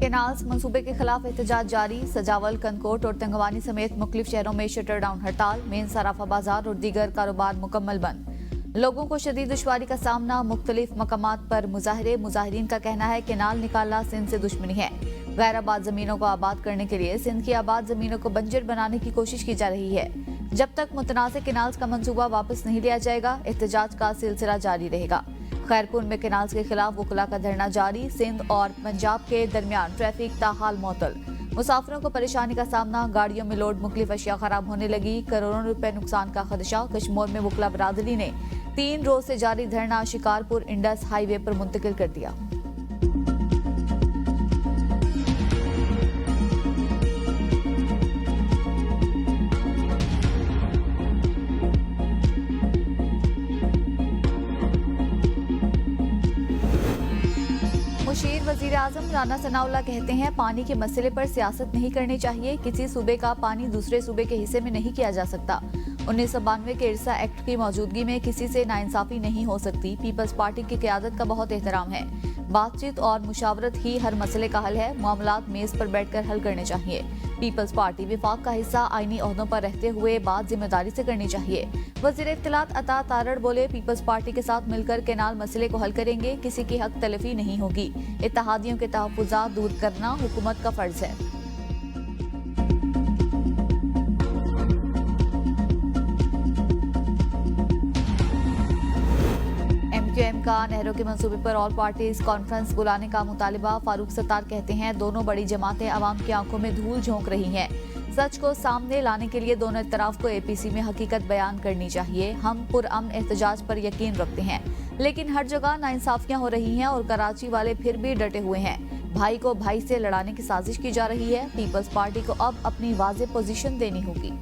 Canals मंसूबे के खिलाफ एहतजाज जारी। सजावल, कनकोट और तंगवानी समेत मुख्तलिफ शहरों में शटर डाउन हड़ताल। मेन सराफा बाजार और दीगर कारोबार मुकम्मल बंद। लोगों को शदीद दुश्वारी का सामना। मुख्तलिफ मकामात पर मुजाहरे। मुजाहिरीन का कहना है केनाल निकालना सिंध से दुश्मनी है। गैर आबाद जमीनों को आबाद करने के लिए सिंध की आबाद जमीनों को बंजर बनाने की कोशिश की जा रही है। जब तक मुतनाज़ केनाल्स का मंसूबा वापस नहीं लिया जाएगा, एहतजाज का सिलसिला जारी रहेगा। खैरपुर में केनाल्स के खिलाफ वकला का धरना जारी। सिंध और पंजाब के दरमियान ट्रैफिक ताहाल मअतल। मुसाफिरों को परेशानी का सामना। गाड़ियों में लोड मुख्तलिफ अशिया खराब होने लगी। करोड़ों रुपए नुकसान का खदशा। कश्मीर में वकला बरादरी ने 3 रोज से जारी धरना शिकारपुर इंडस हाईवे पर मुंतकिल कर दिया। मुशीर वजीर आजम राना सनाउल्लाह कहते हैं पानी के मसले पर सियासत नहीं करनी चाहिए। किसी सूबे का पानी दूसरे सूबे के हिस्से में नहीं किया जा सकता। 1992 के इरसा एक्ट की मौजूदगी में किसी से नाइंसाफी नहीं हो सकती। पीपल्स पार्टी की क़यादत का बहुत एहतराम है। बातचीत और मुशावरत ही हर मसले का हल है। मामलात मेज पर बैठकर हल करने चाहिए। पीपल्स पार्टी विफाक का हिस्सा आईनी ओहदों पर रहते हुए बात जिम्मेदारी से करनी चाहिए। वज़ीर इत्तलात अता तारड़ बोले, पीपल्स पार्टी के साथ मिलकर केनाल मसले को हल करेंगे। किसी की हक तलफी नहीं होगी। इत्तेहादियों के तहफ़्फ़ुज़ात दूर करना हुकूमत का फर्ज है। MQM का नहरों के मंसूबे पर ऑल पार्टीज कॉन्फ्रेंस बुलाने का मुतालिबा। फारूक सत्तार कहते हैं दोनों बड़ी जमातें आवाम की आंखों में धूल झोंक रही हैं। सच को सामने लाने के लिए दोनों तरफ को APC में हकीकत बयान करनी चाहिए। हम पुरअमन एहतजाज पर यकीन रखते हैं, लेकिन हर जगह नाइंसाफियां हो रही हैं और कराची वाले फिर भी डटे हुए हैं। भाई को भाई से लड़ाने की साजिश की जा रही है। पीपल्स पार्टी को अब अपनी वाज़ेह पोजीशन देनी होगी।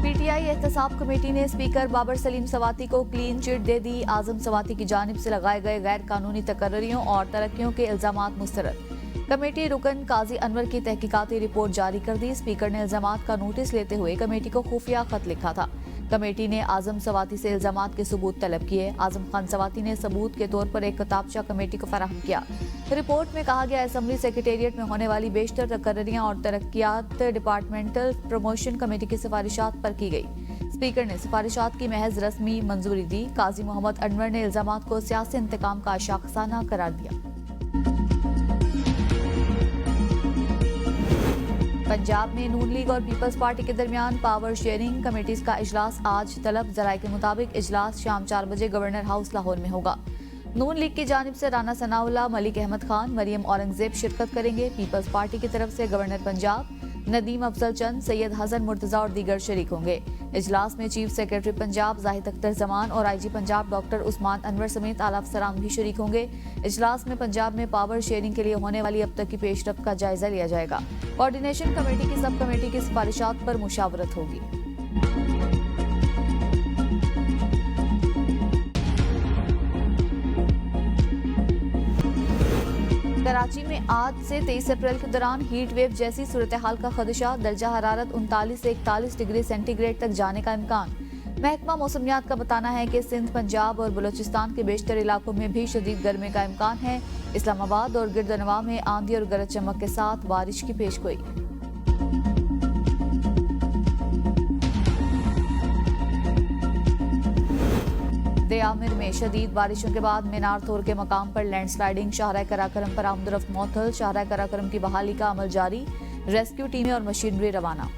PTI एहतसाब कमेटी ने स्पीकर बाबर सलीम सवाती को क्लीन चिट दे दी। आजम सवाती की जानिब से लगाए गए गैर कानूनी तकर्रियों और तरक्कियों के इल्जामात मुस्तरद। कमेटी रुकन काजी अनवर की तहकीकाती रिपोर्ट जारी कर दी। स्पीकर ने इल्जामात का नोटिस लेते हुए कमेटी को खुफिया खत लिखा था। कमेटी ने आजम सवाती से इल्जामात के सबूत तलब किए। आजम खान सवाती ने सबूत के तौर पर एक किताबचा कमेटी को फराहम किया। रिपोर्ट में कहा गया असम्बली सेक्रेटेरिएट में होने वाली बेशतर तकर्रियां और तरक्कियात डिपार्टमेंटल प्रमोशन कमेटी की सिफारिशात पर की गई। स्पीकर ने सिफारिशात की महज रस्मी मंजूरी दी। काजी मोहम्मद अनवर ने इल्जामात को सियासी इंतकाम का शाखसाना करार दिया। पंजाब में नून लीग और पीपल्स पार्टी के दरमियान पावर शेयरिंग कमेटीज का इजलास आज तलब। जराये के मुताबिक इजलास शाम 4 बजे गवर्नर हाउस लाहौर में होगा। नून लीग की जानिब से राना सनाउल्लाह, मलिक अहमद खान, मरियम औरंगजेब शिरकत करेंगे। पीपल्स पार्टी की तरफ से गवर्नर पंजाब नदीम अफजल चंद, सैयद हसन मुर्तजा और दीगर शरीक होंगे। इजलास में चीफ सेक्रेटरी पंजाब जाहिद अख्तर जमान और IG पंजाब डॉक्टर उस्मान अनवर समेत आला अफसरान भी शरीक होंगे। इजलास में पंजाब में पावर शेयरिंग के लिए होने वाली अब तक की पेशरफ्त का जायजा लिया जाएगा। कोऑर्डिनेशन कमेटी की सब कमेटी की सिफारिशात पर मुशावरत होगी। कराची में आज से 23 अप्रैल के दौरान हीट वेव जैसी सूरत हाल का खदशा। दर्जा हरारत 39 से 41 डिग्री सेंटीग्रेड तक जाने का इम्कान। महकमा मौसमियात का बताना है कि सिंध, पंजाब और बलूचिस्तान के बेशतर इलाकों में भी शदीद गर्मी का इम्कान है। इस्लामाबाद और गिरदनवा में आंधी और गरज चमक के साथ बारिश की पेशगोई। आमिर में शदीद बारिशों के बाद मीनार थोर के मकाम पर लैंडस्लाइडिंग। शाहराह कराकरम पर आमदरफ्त मअतल। शाहराह कराकरम की बहाली का अमल जारी। रेस्क्यू टीमें और मशीनरी रवाना।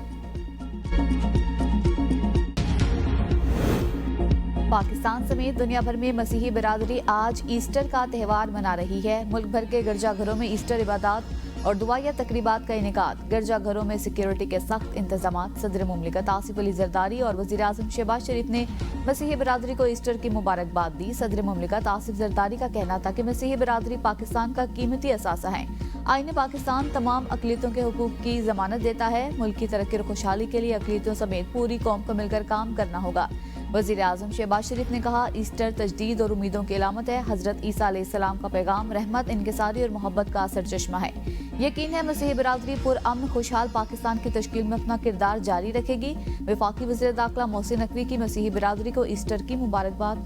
पाकिस्तान समेत दुनिया भर में मसीही बिरादरी आज ईस्टर का त्यौहार मना रही है। मुल्क भर के गिरजाघरों में ईस्टर इबादत और दुआया तकरीबात का इनेकाद। गिरजाघरों में सिक्योरिटी के सख्त इंतजाम। सदर मुमलिकत आसिफ अली जरदारी और वज़ीर आज़म शहबाज शरीफ ने मसीही बिरादरी को ईस्टर की मुबारकबाद दी। सदर मुमलिकत आसिफ जरदारी का कहना था कि मसीही बिरादरी पाकिस्तान का कीमती असासा है। आईन पाकिस्तान तमाम अक़लियतों के हुकूक की जमानत देता है। मुल्क की तरक्की और खुशहाली के लिए अक़लियतों समेत पूरी कौम को मिलकर काम करना होगा। वज़ीर आज़म शहबाज शरीफ ने कहा, ईस्टर तजदीद और उम्मीदों की अलामत है। हज़रत ईसा अलैहिस्सलाम का पैगाम रहमत, इनकिसारी और मोहब्बत का असर चश्मा है। यकीन है मसीही बिरादरी पुरअमन खुशहाल पाकिस्तान की तश्कील में अपना किरदार जारी रखेगी। वफाकी वज़ीर दाखिला मोहसिन नकवी की मसीही बिरादरी को ईस्टर की मुबारकबाद।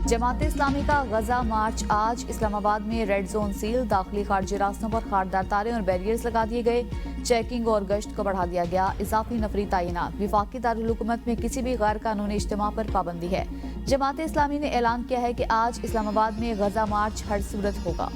जमात इस्लामी का गजा मार्च आज इस्लामाबाद में रेड जोन सील, दाखिली खारजी रास्तों पर खारदार तारे और बैरियर्स लगा दिए गए। चेकिंग और गश्त को बढ़ा दिया गया। इजाफी नफरी तैनात। विफाकी दारुल हुकूमत में किसी भी गैर कानूनी इज्तिमा पर पाबंदी है। जमात इस्लामी ने ऐलान किया है कि आज इस्लामाबाद में गजा मार्च हर सूरत होगा।